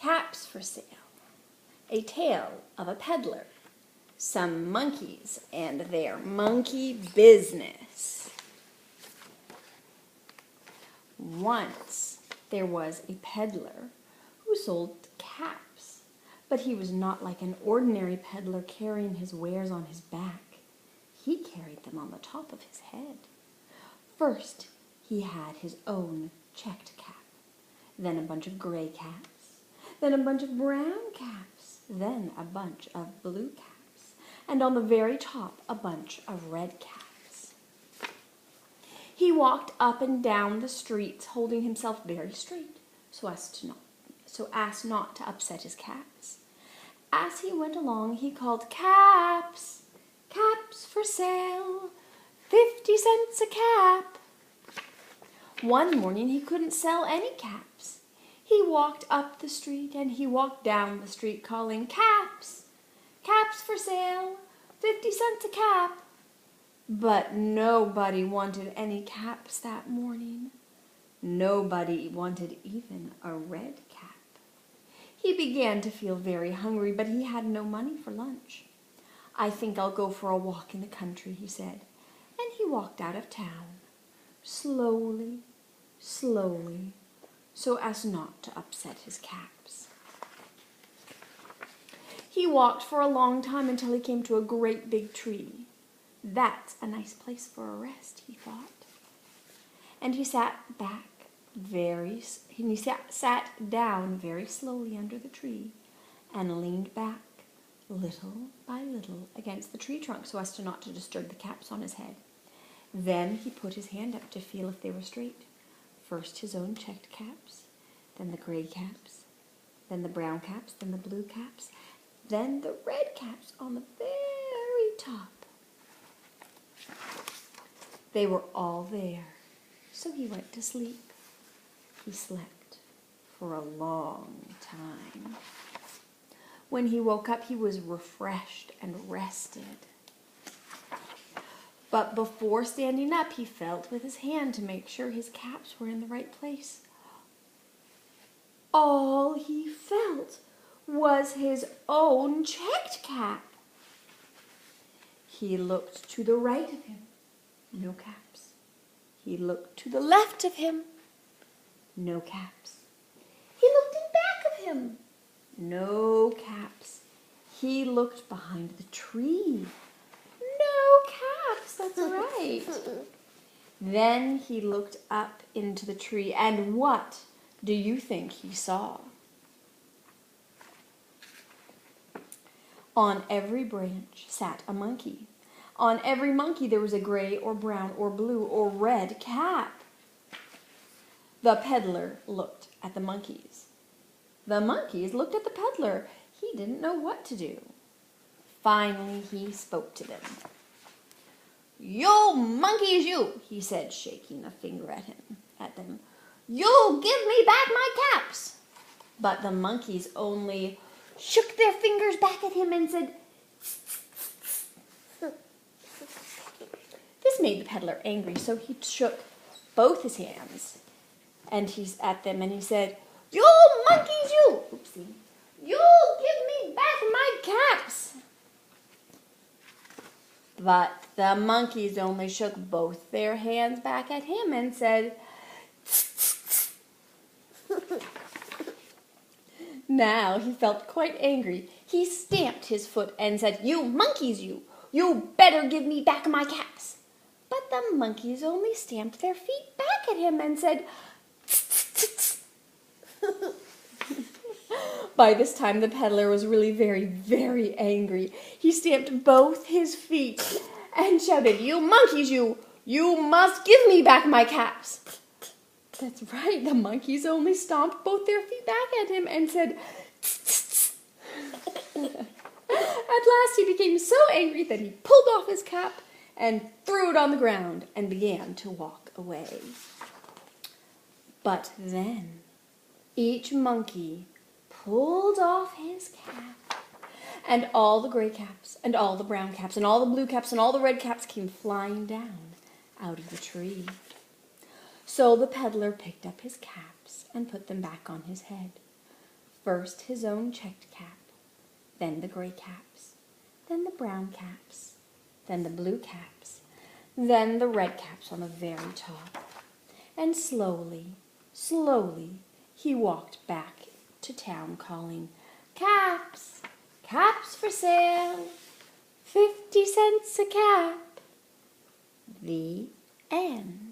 Caps for Sale. A Tale of a Peddler. Some Monkeys and Their Monkey Business. Once there was a peddler who sold caps, but he was not like an ordinary peddler carrying his wares on his back. He carried them on the top of his head. First, he had his own checked cap, then a bunch of gray caps, then a bunch of brown caps, then a bunch of blue caps, and on the very top a bunch of red caps. He walked up and down the streets holding himself very straight so as not to upset his caps. As he went along he called, "Caps! Caps for sale! 50 cents a cap!" One morning he couldn't sell any caps. He walked up the street and he walked down the street calling, "Caps! Caps for sale! 50 cents a cap!" But nobody wanted any caps that morning. Nobody wanted even a red cap. He began to feel very hungry, but he had no money for lunch. "I think I'll go for a walk in the country," he said, and he walked out of town, slowly, slowly, so as not to upset his caps. He walked for a long time until he came to a great big tree. "That's a nice place for a rest," he thought. And he sat down very slowly under the tree and leaned back little by little against the tree trunk so as not to disturb the caps on his head. Then he put his hand up to feel if they were straight. First his own checked caps, then the gray caps, then the brown caps, then the blue caps, then the red caps on the very top. They were all there, so he went to sleep. He slept for a long time. When he woke up, he was refreshed and rested. But before standing up, he felt with his hand to make sure his caps were in the right place. All he felt was his own checked cap. He looked to the right of him. No caps. He looked to the left of him. No caps. He looked in back of him. No caps. He looked behind the tree. No caps, that's right. Then he looked up into the tree, and what do you think he saw? On every branch sat a monkey. On every monkey there was a gray or brown or blue or red cap. The peddler looked at the monkeys. The monkeys looked at the peddler. He didn't know what to do. Finally he spoke to them. "You monkeys, you," he said, shaking a finger at them. "You give me back my caps." But the monkeys only shook their fingers back at him and said, "Tss, tss, tss." This made the peddler angry, so he shook both his hands and he's at them and he said, "You monkeys, you, you give me back my caps." But the monkeys only shook both their hands back at him and said, "Tss, tss." Now he felt quite angry. He stamped his foot and said, "You monkeys, you better give me back my caps." But the monkeys only stamped their feet back at him and said, "Tss, tss, tss." By this time the peddler was really very, very angry. He stamped both his feet and shouted, "You monkeys, you must give me back my caps." That's right, the monkeys only stomped both their feet back at him and said, "Tss, tss, tss." At last he became so angry that he pulled off his cap and threw it on the ground and began to walk away. But then each monkey pulled off his cap, and all the gray caps, and all the brown caps, and all the blue caps, and all the red caps came flying down out of the tree. So the peddler picked up his caps and put them back on his head. First his own checked cap, then the gray caps, then the brown caps, then the blue caps, then the red caps on the very top. And slowly, slowly, he walked back to town calling, "Caps! Caps for sale! 50 cents a cap!" The end.